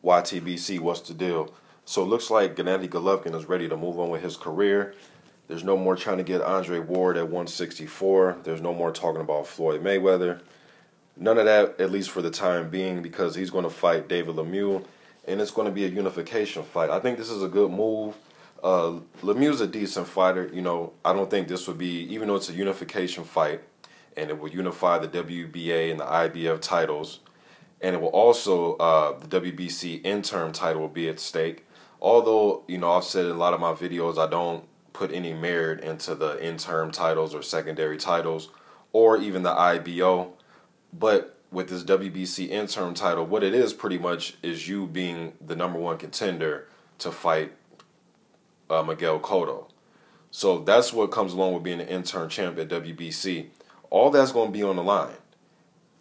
YTBC, what's the deal? So it looks like Gennady Golovkin is ready to move on with his career. There's no more trying to get Andre Ward at 164. There's no more talking about Floyd Mayweather. None of that, at least for the time being, because he's going to fight David Lemieux, and it's going to be a unification fight. I think this is a good move. Lemieux's a decent fighter. You know, I don't think this would be, even though it's a unification fight, and it will unify the WBA and the IBF titles, and it will also, the WBC interim title will be at stake. Although, you know, I've said in a lot of my videos, I don't put any merit into the interim titles or secondary titles, or even the IBO. But with this WBC interim title, what it is pretty much is you being the #1 contender to fight Miguel Cotto. So that's what comes along with being an interim champ at WBC. All that's going to be on the line.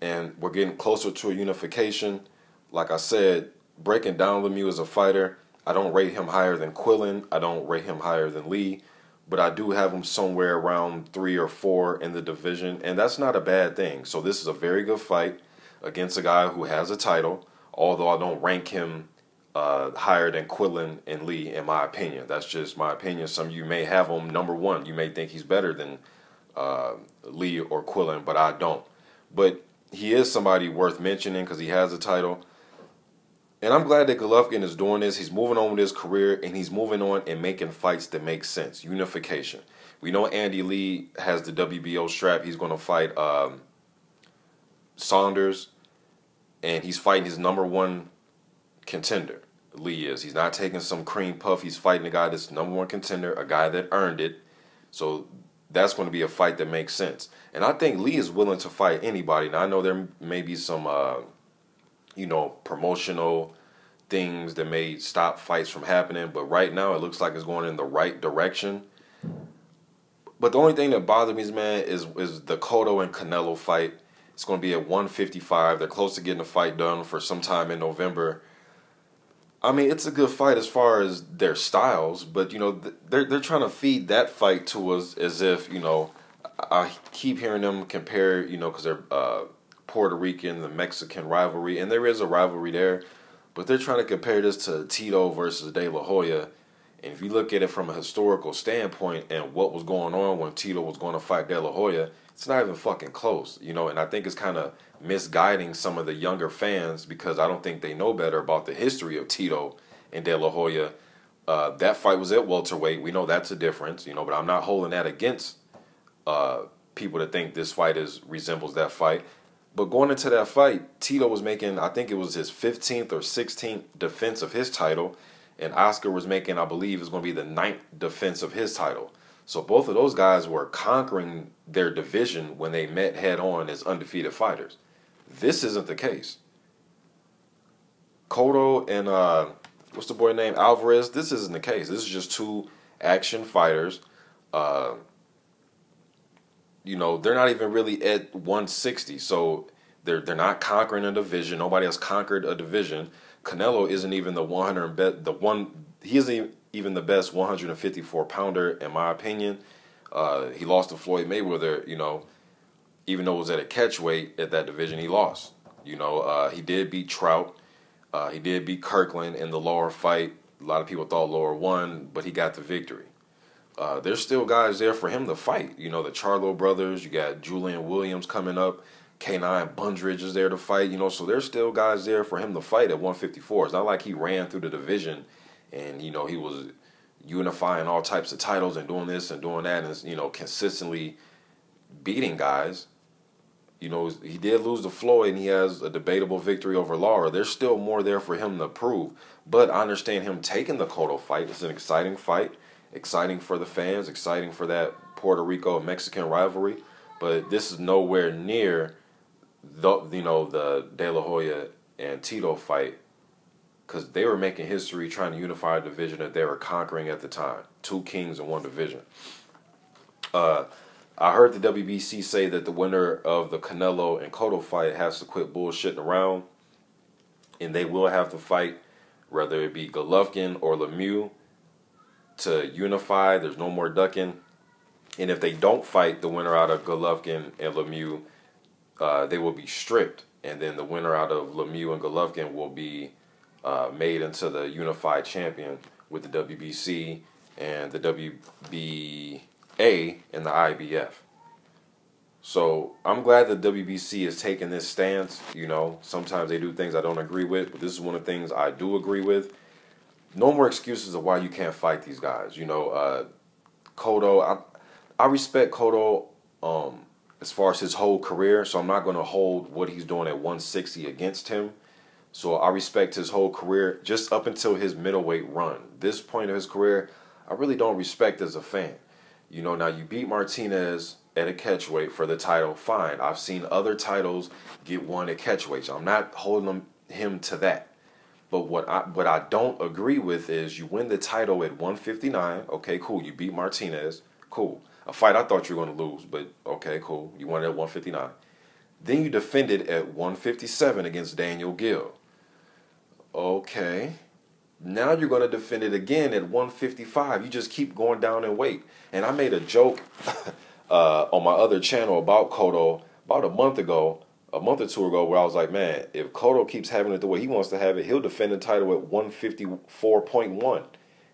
And we're getting closer to a unification. Like I said, breaking down Lemieux as a fighter, I don't rate him higher than Quillin. I don't rate him higher than Lee. But I do have him somewhere around 3 or 4 in the division. And that's not a bad thing. So this is a very good fight against a guy who has a title. Although I don't rank him higher than Quillin and Lee, in my opinion. That's just my opinion. Some of you may have him #1. You may think he's better than Lee or Quillin, but I don't. But he is somebody worth mentioning because he has a title. And I'm glad that Golovkin is doing this. He's moving on with his career, and he's moving on and making fights that make sense. Unification. We know Andy Lee has the WBO strap. He's going to fight Saunders, and he's fighting his #1 contender. Lee is. He's not taking some cream puff. He's fighting a guy that's #1 contender, a guy that earned it. So that's going to be a fight that makes sense. And I think Lee is willing to fight anybody. Now, I know there may be some, you know, promotional things that may stop fights from happening. But right now, it looks like it's going in the right direction. But the only thing that bothers me, man, is the Cotto and Canelo fight. It's going to be at 155. They're close to getting the fight done for sometime in November. I mean, it's a good fight as far as their styles, but, you know, they're trying to feed that fight to us as if, you know, I keep hearing them compare, you know, because they're Puerto Rican, the Mexican rivalry, and there is a rivalry there, but they're trying to compare this to Tito versus De La Hoya. And if you look at it from a historical standpoint and what was going on when Tito was going to fight De La Hoya, it's not even fucking close, you know, and I think it's kind of misguiding some of the younger fans because I don't think they know better about the history of Tito and De La Hoya. That fight was at welterweight. We know that's a difference, you know, but I'm not holding that against people that think this fight resembles that fight. But going into that fight, Tito was making, I think it was his 15th or 16th defense of his title, and Oscar was making, I believe, is going to be the 9th defense of his title. So both of those guys were conquering their division when they met head-on as undefeated fighters. This isn't the case. Cotto and, what's the boy name, Alvarez, this isn't the case. This is just two action fighters. You know, they're not even really at 160, so they're not conquering a division. Nobody has conquered a division. Canelo isn't even he isn't even the best 154-pounder, in my opinion. He lost to Floyd Mayweather, you know, even though it was at a catch weight at that division, he lost. You know, he did beat Trout. He did beat Kirkland in the lower fight. A lot of people thought lower won, but he got the victory. There's still guys there for him to fight. You know, the Charlo brothers, you got Julian Williams coming up. K9 Bundridge is there to fight, you know, so there's still guys there for him to fight at 154. It's not like he ran through the division and, you know, he was unifying all types of titles and doing this and doing that and, you know, consistently beating guys. You know, he did lose to Floyd and he has a debatable victory over Lara. There's still more there for him to prove. But I understand him taking the Cotto fight. It's an exciting fight, exciting for the fans, exciting for that Puerto Rico and Mexican rivalry. But this is nowhere near the De La Hoya and Tito fight, because they were making history trying to unify a division that they were conquering at the time. Two kings in one division. I heard the WBC say that the winner of the Canelo and Cotto fight has to quit bullshitting around, and they will have to fight, whether it be Golovkin or Lemieux, to unify. There's no more ducking. And if they don't fight the winner out of Golovkin and Lemieux, they will be stripped. And then the winner out of Lemieux and Golovkin will be made into the unified champion with the WBC and the WBA and the IBF. So I'm glad the WBC is taking this stance. You know, sometimes they do things I don't agree with, but this is one of the things I do agree with. No more excuses of why you can't fight these guys. You know, Cotto, I respect Cotto as far as his whole career, so I'm not going to hold what he's doing at 160 against him. So I respect his whole career just up until his middleweight run. This point of his career, I really don't respect as a fan. You know, now you beat Martinez at a catchweight for the title, fine. I've seen other titles get won at catchweight. So I'm not holding him to that. But what I don't agree with is you win the title at 159. Okay, cool. You beat Martinez. Cool. A fight I thought you were going to lose, but okay, cool. You won it at 159. Then you defended at 157 against Daniel Gill. Okay. Now you're going to defend it again at 155. You just keep going down in weight. And I made a joke on my other channel about Cotto about a month or two ago, where I was like, man, if Cotto keeps having it the way he wants to have it, he'll defend the title at 154.1.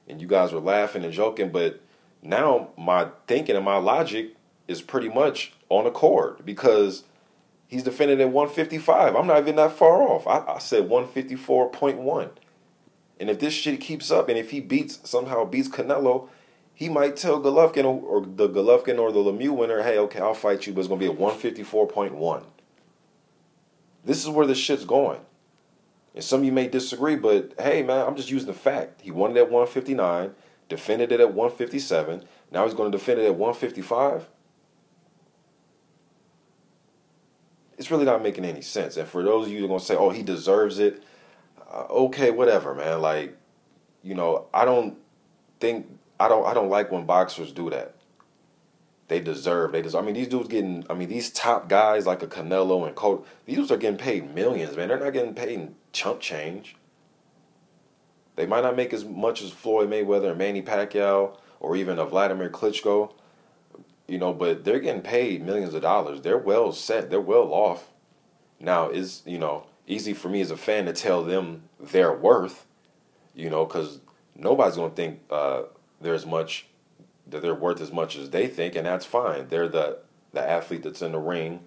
And you guys were laughing and joking, but now my thinking and my logic is pretty much on accord because he's defending at 155. I'm not even that far off. I said 154.1. And if this shit keeps up, and if he somehow beats Canelo, he might tell Golovkin or the Lemieux winner, hey, okay, I'll fight you, but it's going to be at 154.1. This is where the shit's going. And some of you may disagree, but hey, man, I'm just using the fact. He won it at 159, defended it at 157. Now he's going to defend it at 155. It's really not making any sense. And for those of you who are going to say, oh, he deserves it, okay, whatever, man. Like, you know, I don't like when boxers do that. They deserve. I mean, these dudes these top guys like a Canelo and Cotto, these dudes are getting paid millions, man. They're not getting paid chump change. They might not make as much as Floyd Mayweather and Manny Pacquiao or even a Vladimir Klitschko, you know, but they're getting paid millions of dollars. They're well set. They're well off. Now, it's, you know, easy for me as a fan to tell them their worth, you know, because nobody's going to think that they're worth as much as they think, and that's fine. They're the athlete that's in the ring,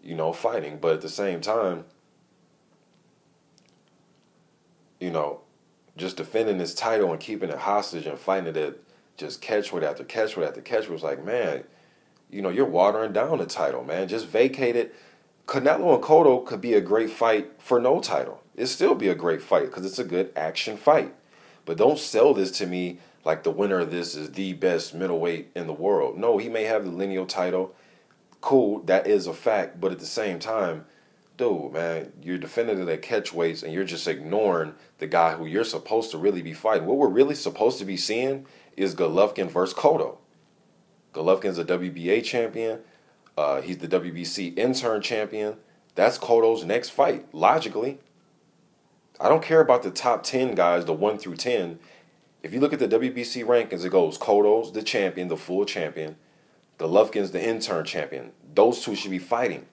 you know, fighting. But at the same time, you know, just defending his title and keeping it hostage and fighting it at just catchweight after catchweight after catchweight was like, man, you know, you're watering down the title, man. Just vacate it. Canelo and Cotto could be a great fight for no title. It'd still be a great fight because it's a good action fight. But don't sell this to me like the winner of this is the best middleweight in the world. No, he may have the lineal title. Cool, that is a fact. But at the same time, dude, man, you're defending it at catchweights and you're just ignoring the guy who you're supposed to really be fighting. What we're really supposed to be seeing is Golovkin versus Cotto. Golovkin's a WBA champion. He's the WBC intern champion. That's Cotto's next fight, logically. I don't care about the top 10 guys, the 1 through 10. If you look at the WBC rankings, it goes Cotto's the champion, the full champion. Golovkin's the intern champion. Those two should be fighting.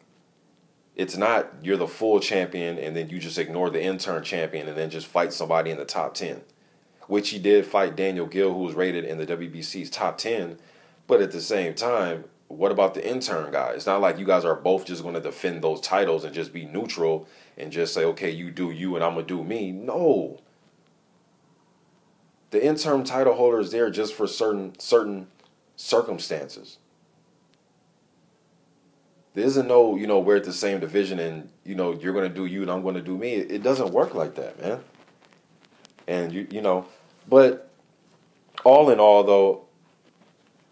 It's not you're the full champion and then you just ignore the intern champion and then just fight somebody in the top 10. Which he did fight Daniel Gill, who was rated in the WBC's top 10. But at the same time, what about the intern guy? It's not like you guys are both just going to defend those titles and just be neutral and just say, okay, you do you and I'm going to do me. No. The interim title holder is there just for certain circumstances. There isn't no, you know, we're at the same division and, you know, you're going to do you and I'm going to do me. It doesn't work like that, man. And, you know, but all in all, though,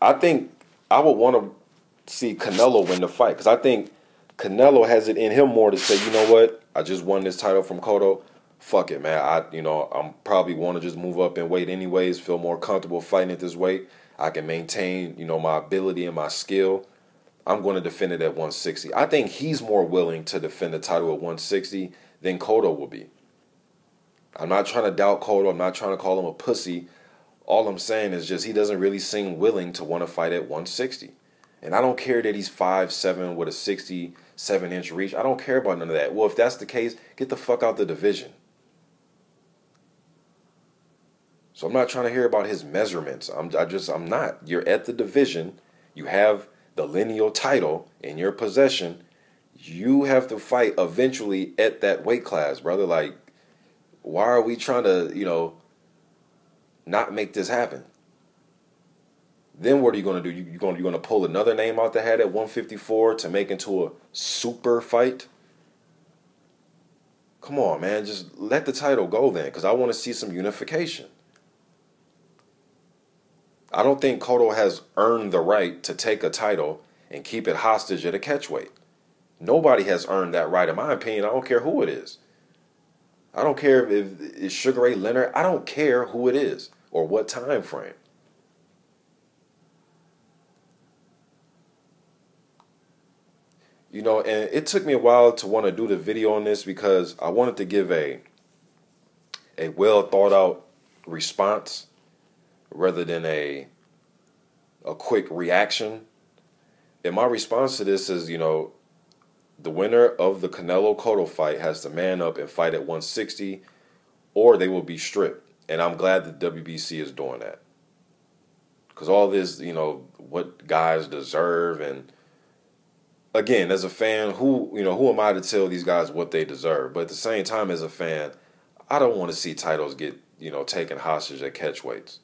I think I would want to see Canelo win the fight because I think Canelo has it in him more to say, you know what, I just won this title from Cotto. Fuck it, man. I'm probably want to just move up in weight anyways, feel more comfortable fighting at this weight. I can maintain, you know, my ability and my skill. I'm going to defend it at 160. I think he's more willing to defend the title at 160 than Cotto will be. I'm not trying to doubt Cotto. I'm not trying to call him a pussy. All I'm saying is just he doesn't really seem willing to want to fight at 160. And I don't care that he's 5'7" with a 67-inch reach. I don't care about none of that. Well, if that's the case, get the fuck out the division. So I'm not trying to hear about his measurements. I'm not. You're at the division. You have the lineal title in your possession. You have to fight eventually at that weight class, brother. Like, why are we trying to, not make this happen? Then what are you going to do? You're going to pull another name out the hat at 154 to make into a super fight? Come on, man. Just let the title go then, because I want to see some unification. I don't think Cotto has earned the right to take a title and keep it hostage at a catchweight. Nobody has earned that right, in my opinion. I don't care who it is. I don't care if it's Sugar Ray Leonard. I don't care who it is or what time frame. And it took me a while to want to do the video on this because I wanted to give a well thought out response rather than a quick reaction. And my response to this is, the winner of the Canelo Cotto fight has to man up and fight at 160, or they will be stripped. And I'm glad the WBC is doing that. Because all this, what guys deserve, and again, as a fan, who am I to tell these guys what they deserve? But at the same time, as a fan, I don't want to see titles get, taken hostage at catchweights.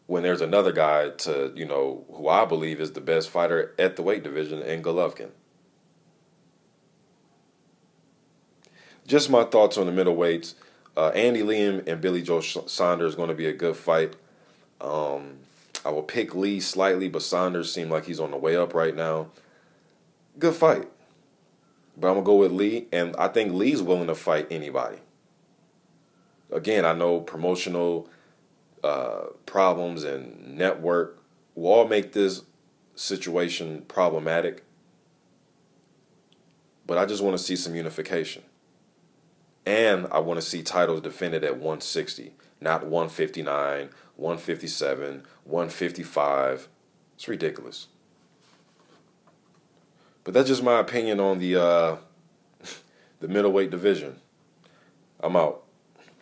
When there's another guy who I believe is the best fighter at the weight division in Golovkin. Just my thoughts on the middleweights. Andy Lee and Billy Joe Saunders is going to be a good fight. I will pick Lee slightly, but Saunders seems like he's on the way up right now. Good fight. But I'm going to go with Lee, and I think Lee's willing to fight anybody. Again, I know promotional problems and network will all make this situation problematic. But I just want to see some unification. And I want to see titles defended at 160, not 159, 157, 155. It's ridiculous. But that's just my opinion on the middleweight division. I'm out.